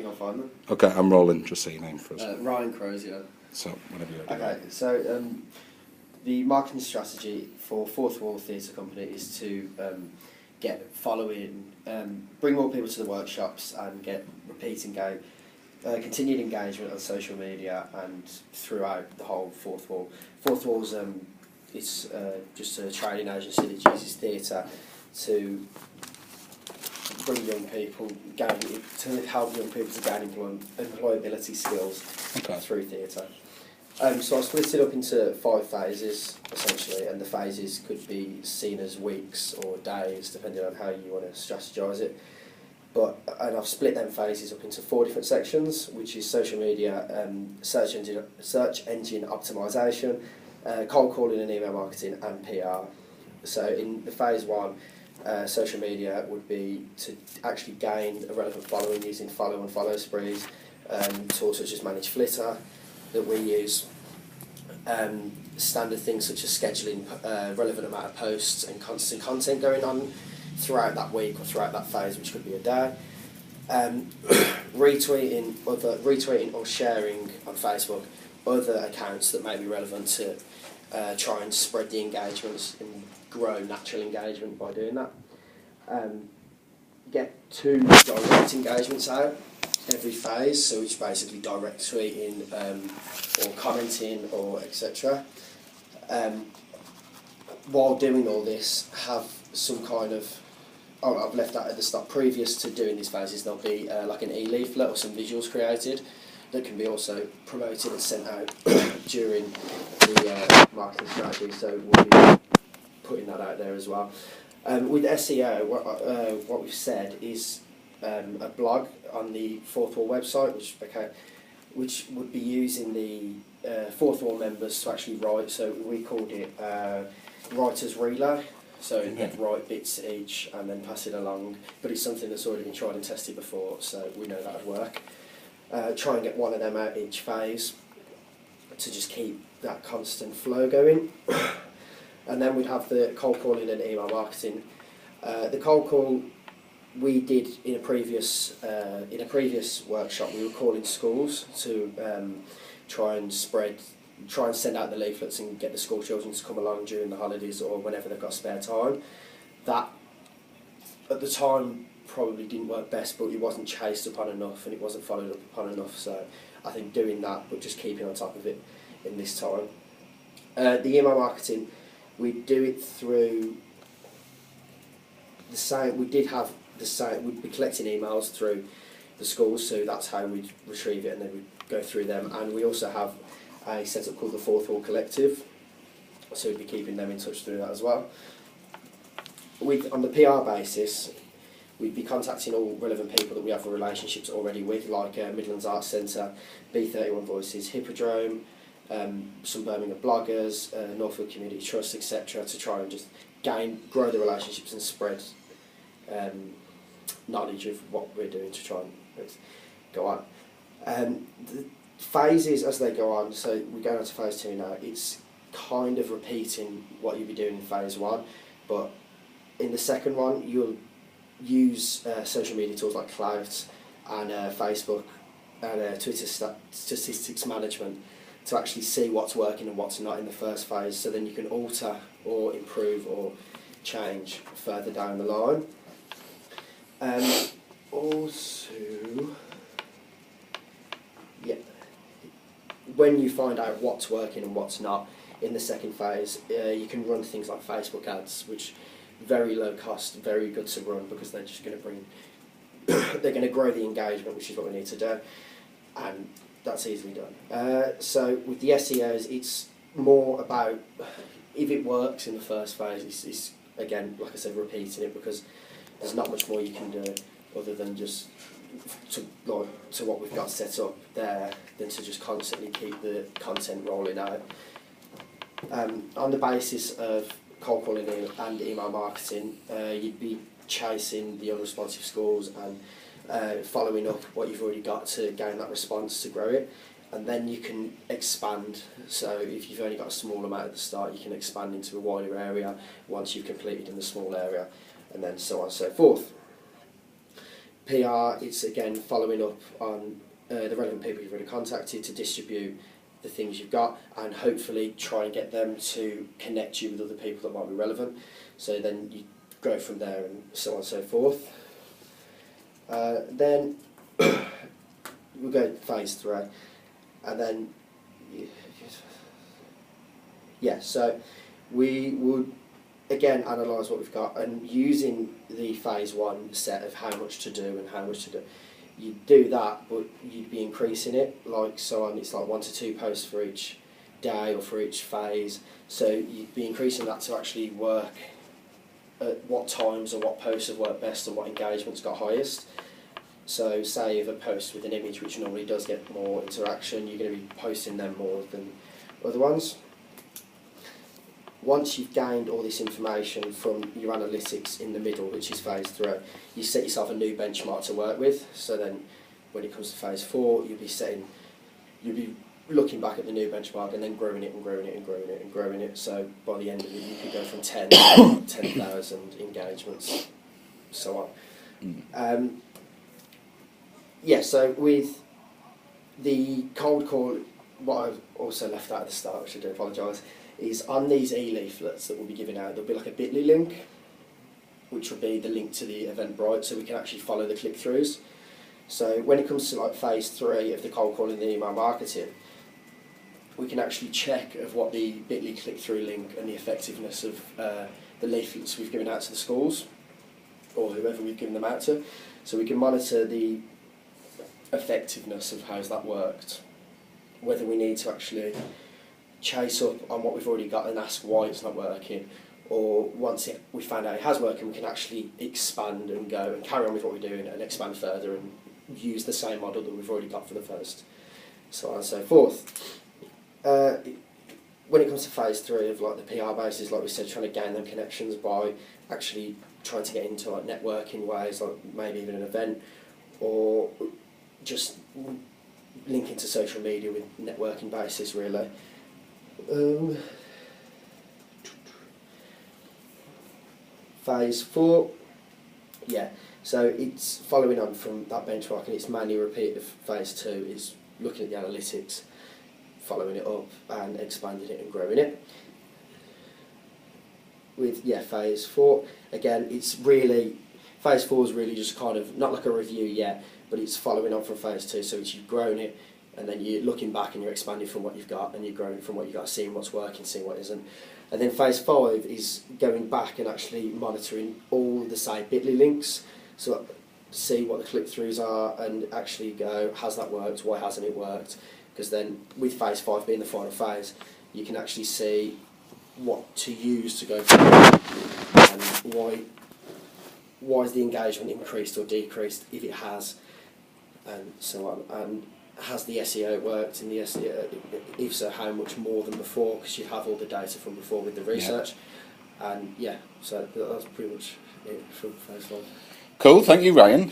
think I'll find them. Okay, I'm rolling. Just say your name for us. Ryan Crozier. So, whenever you're ready. Okay, so the marketing strategy for Fourth Wall Theatre Company is to get following, bring more people to the workshops and get continued engagement on social media and throughout the whole Fourth Wall. Fourth Wall's it's just a training agency that uses theatre to bring young people, to help young people to gain employability skills through theatre. So I split it up into 5 phases, essentially, and the phases could be seen as weeks or days, depending on how you want to strategise it. And I've split them phases up into 4 different sections, which is social media, search engine optimisation, cold calling and email marketing, and PR. So in the phase 1, social media would be to actually gain a relevant following using follow and follow sprees, tools such as Manage Flitter that we use, standard things such as scheduling relevant amount of posts and constant content going on throughout that week or throughout that phase, which could be a day, retweeting or sharing on Facebook other accounts that may be relevant to try and spread the engagements and grow natural engagement by doing that. Get 2 direct engagements out every phase, so it's basically direct tweeting or commenting or etc. While doing all this, have some kind of, I've left that at the start, previous to doing these phases there'll be like an e-leaflet or some visuals created that can be also promoted and sent out during the marketing strategy, so we'll be putting that out there as well. With SEO, what we've said is a blog on the Fourth Wall website, which would be using the Fourth Wall members to actually write. So we called it Writers Relay. So they'd write bits each and then pass it along. But it's something that's already been tried and tested before, so we know that would work. Try and get 1 of them out each phase to just keep that constant flow going. And then we'd have the cold calling and email marketing. The cold call we did in a previous workshop. We were calling schools to try and send out the leaflets and get the school children to come along during the holidays or whenever they've got spare time. That at the time probably didn't work best, but it wasn't chased upon enough and it wasn't followed up upon enough. So I think doing that, but just keeping on top of it in this time. The email marketing, we do it through the same. We'd be collecting emails through the schools, so that's how we'd retrieve it and then we'd go through them. And we also have a setup called the Fourth Wall Collective, so we'd be keeping them in touch through that as well. On the PR basis, we'd be contacting all relevant people that we have relationships already with, like Midlands Arts Centre, B31 Voices, Hippodrome, some Birmingham bloggers, Northfield Community Trust, etc., to try and just grow the relationships and spread knowledge of what we're doing to try and go on. The phases as they go on, so we're going on to phase 2 now, it's kind of repeating what you'll be doing in phase 1, but in the second one you'll use social media tools like Clout and Facebook and Twitter statistics management to actually see what's working and what's not in the first phase, so then you can alter or improve or change further down the line. Also, when you find out what's working and what's not in the second phase, you can run things like Facebook ads, which very low cost, very good to run because they're just going to they're going to grow the engagement, which is what we need to do, and that's easily done. So with the SEOs, it's more about if it works in the first phase, it's again, like I said, repeating it because there's not much more you can do other than just to what we've got set up there, than to just constantly keep the content rolling out. On the basis of cold calling and email marketing, you'd be chasing the unresponsive schools and following up what you've already got to gain that response to grow it, and then you can expand. So if you've only got a small amount at the start, you can expand into a wider area once you've completed in the small area, and then so on and so forth. PR, it's again following up on the relevant people you've already contacted to distribute the things you've got, and hopefully try and get them to connect you with other people that might be relevant. So then you go from there and so on and so forth. Then we'll go phase 3, and then so we would again analyse what we've got, and using the phase 1 set of how much to do and how much to do, you'd do that, but you'd be increasing it, like so on. It's like 1 to 2 posts for each day or for each phase, so you'd be increasing that to actually work at what times or what posts have worked best and what engagements got highest. So say if a post with an image which normally does get more interaction, you're going to be posting them more than other ones. Once you've gained all this information from your analytics in the middle, which is phase 3, you set yourself a new benchmark to work with. So then when it comes to phase 4, you'll be looking back at the new benchmark and then growing it and growing it and growing it and growing it. So by the end of it, you could go from 10 to 10,000 engagements, so on. So with the cold call, what I've also left out at the start, which I do apologise, is on these e-leaflets that we'll be giving out, there'll be like a bit.ly link, which will be the link to the Eventbrite, so we can actually follow the click-throughs. So when it comes to like phase 3 of the cold calling and the email marketing, we can actually check of what the bit.ly click-through link and the effectiveness of the leaflets we've given out to the schools, or whoever we've given them out to. So we can monitor the effectiveness of how's that worked, whether we need to actually chase up on what we've already got and ask why it's not working, or once we find out it has working, we can actually expand and go and carry on with what we're doing and expand further and use the same model that we've already got for the first, so on and so forth. When it comes to phase 3 of like the PR basis, like we said, trying to gain them connections by actually trying to get into like networking ways, like maybe even an event, or just linking to social media with networking basis, really. Phase 4, so it's following on from that benchmark, and it's mainly a repeat of phase 2, is looking at the analytics, following it up and expanding it and growing it. With phase 4, again, it's really, phase 4 is really just kind of not like a review yet, but it's following on from phase 2, so it's you've grown it, and then you're looking back and you're expanding from what you've got, and you're growing from what you've got, seeing what's working, seeing what isn't. And then phase 5 is going back and actually monitoring all the, say, bit.ly links, so see what the click-throughs are and actually go, has that worked, why hasn't it worked? Because then with phase 5 being the final phase, you can actually see what to use to go forward, and why is the engagement increased or decreased, if it has, and so on. And has the SEO worked in the SEO? If so, how much more than before? Because you have all the data from before with the research. Yeah. And so that's pretty much it from phase 1. Cool, thank you, Ryan.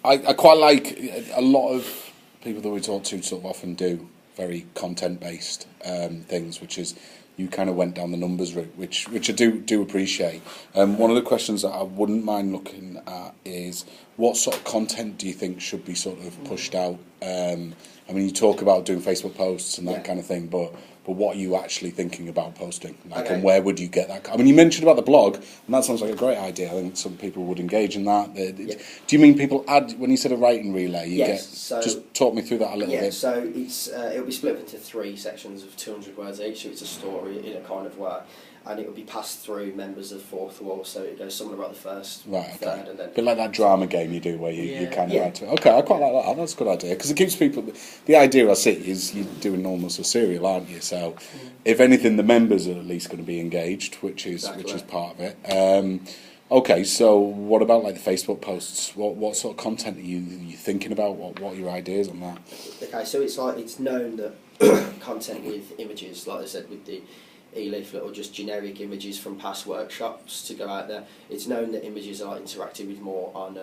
I quite like a lot of people that we talk to sort of often do very content-based things, which is you kind of went down the numbers route, which I do appreciate. One of the questions that I wouldn't mind looking at is what sort of content do you think should be sort of pushed out? I mean, you talk about doing Facebook posts and that kind of thing, but what are you actually thinking about posting? And where would you get that? I mean, you mentioned about the blog, and that sounds like a great idea. I think some people would engage in that. Do you mean people add, when you said a writing relay, just talk me through that a little bit. So it'll be split up into 3 sections of 200 words each, so it's a story in a kind of way. And it will be passed through members of Fourth Wall, so it goes somewhere about the first, third, and then... A bit like that drama game you do where you kind of add to it. Okay, I quite like that. That's a good idea, because it keeps people... The idea I see is you're doing almost a serial, aren't you? So, if anything, the members are at least going to be engaged, which is part of it. Okay, so what about like the Facebook posts? What sort of content are you thinking about? What are your ideas on that? Okay, so it's known that content with images, like I said, with the e-leaflet or just generic images from past workshops to go out there. It's known that images are interacted with more on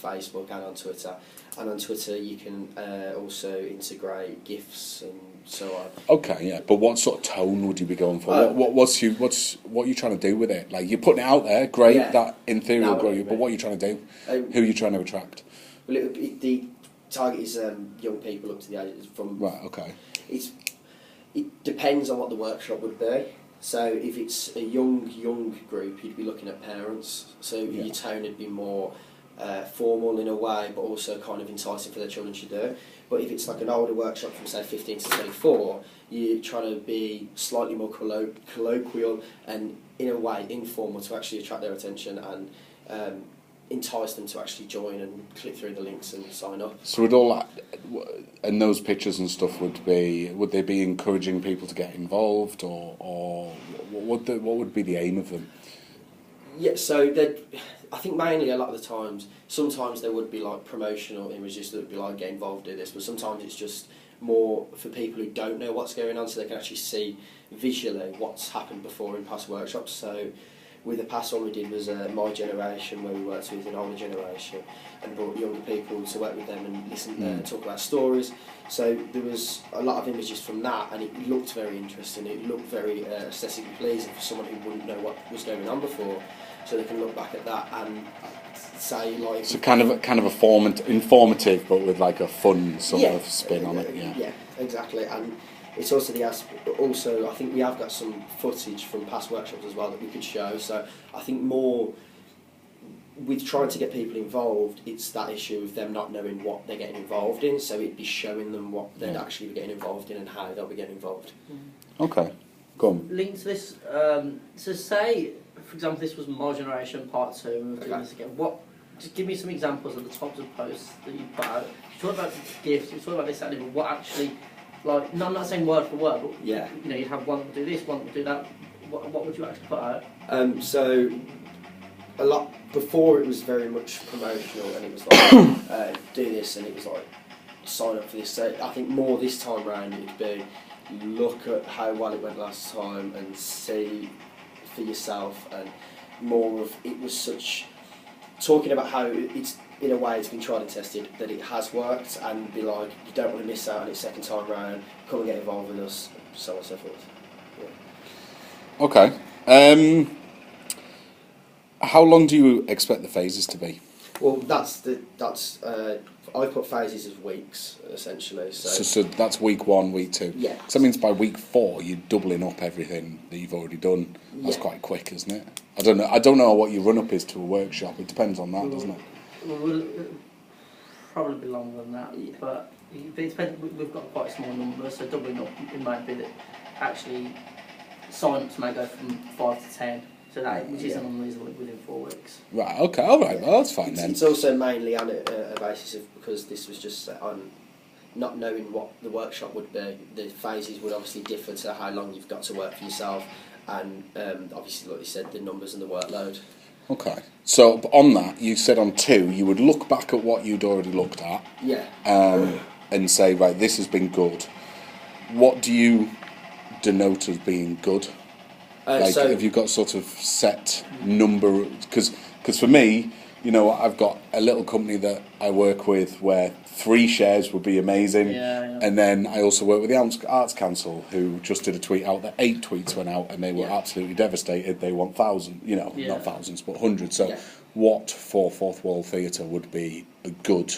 Facebook and on Twitter. And on Twitter you can also integrate GIFs and so on. Okay, yeah, but what sort of tone would you be going for? What are you trying to do with it? Like, you're putting it out there, great, Yeah. that in theory will grow you, but Right. what are you trying to do? Who are you trying to attract? Well, the target is young people up to the age from. Right, okay. It depends on what the workshop would be. So if it's a young group, you'd be looking at parents. So your tone would be more formal in a way, but also kind of enticing for their children to do. But if it's like an older workshop from say 15 to 24, you're trying to be slightly more colloquial and in a way informal to actually attract their attention and entice them to actually join and click through the links and sign up. So would all that, and those pictures and stuff would they be encouraging people to get involved, or what would be the aim of them? Yeah, so I think mainly a lot of the times, sometimes there would be like promotional images that would be like get involved in this, but sometimes it's just more for people who don't know what's going on, so they can actually see visually what's happened before in past workshops. So with the past one we did was My Generation, where we worked with an older generation and brought younger people to work with them and listen and talk about stories. So there was a lot of images from that, and it looked very interesting. It looked very aesthetically pleasing for someone who wouldn't know what was going on before. So they can look back at that and say like. So kind of a informative, but with like a fun sort of spin on it. Yeah, exactly. And it's also also I think we have got some footage from past workshops as well that we could show. So I think more with trying to get people involved, it's that issue of them not knowing what they're getting involved in. So it'd be showing them what they'd actually be getting involved in and how they'll be getting involved. Okay, go on. Linked to this, so say, for example, this was My Generation Part 2, and we're doing this again. Just give me some examples of the types of posts that you put out. You talk about gifts, you talk about this, but what actually, like, no, I'm not saying word for word, but yeah, you know, you'd have one do this, one do that. What would you actually put out? So a lot before it was very much promotional, and it was like do this, and it was like sign up for this. So I think more this time round it'd be look at how well it went last time and see for yourself, and more of it was such talking about how it's in a way it's been tried and tested that it has worked, and be like you don't want to miss out on it second time round, come and get involved with us, so on and so forth. Yeah. Okay. How long do you expect the phases to be? Well, I put phases as weeks essentially. So that's week 1, week 2. Yeah. So that means by week 4 you're doubling up everything that you've already done. That's Yeah. quite quick, isn't it? I don't know what your run up is to a workshop. It depends on that, doesn't it? Well, probably be longer than that, but it depends. We've got quite a small number, so doubling up it might be that actually sign-ups may go from 5 to 10. So that, which isn't unreasonable within 4 weeks. Right, okay, alright, well that's fine then. It's also mainly on a basis of, because this was just on not knowing what the workshop would be, the phases would obviously differ to how long you've got to work for yourself, and obviously, like you said, the numbers and the workload. Okay, so on that, you said on 2, you would look back at what you'd already looked at, Yeah. and say, right, this has been good. What do you denote as being good? So have you got sort of set number? Because for me, you know, I've got a little company that I work with where 3 shares would be amazing. Yeah. And then I also work with the Arts Council, who just did a tweet out that 8 tweets went out and they were absolutely devastated. They want thousands, you know, not thousands, but hundreds. So what for Fourth Wall Theatre would be a good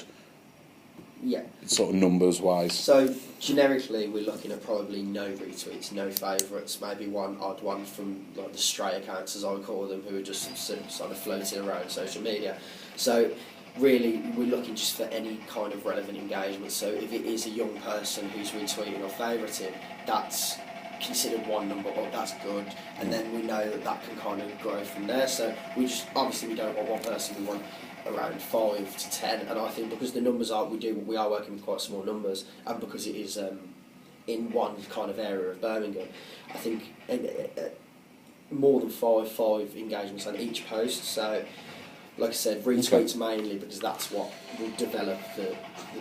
sort of numbers wise? So generically, we're looking at probably no retweets, no favourites, maybe one odd one from like the stray accounts, as I would call them, who are just sort of floating around social media. So really, we're looking just for any kind of relevant engagement. So if it is a young person who's retweeting or favouriting, that's considered one number, oh, that's good, and then we know that can kind of grow from there. So we just, obviously we don't want one person, we want around 5 to 10, and I think because the numbers are, we are working with quite small numbers, and because it is in one kind of area of Birmingham, I think more than five engagements on each post. So like I said, retweets mainly because that's what will develop the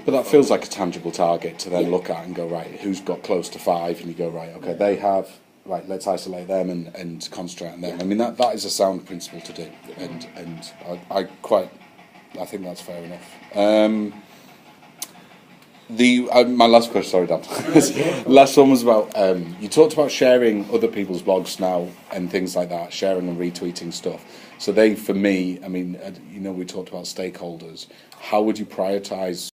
But that feels like a tangible target to then look at and go, right, who's got close to 5, and you go, right, okay, they have right, let's isolate them and concentrate on them. I mean, that is a sound principle to do, and I think that's fair enough. My last question, sorry, Dan. Last one was about you talked about sharing other people's blogs now and things like that, sharing and retweeting stuff. So for me, I mean, we talked about stakeholders. How would you prioritise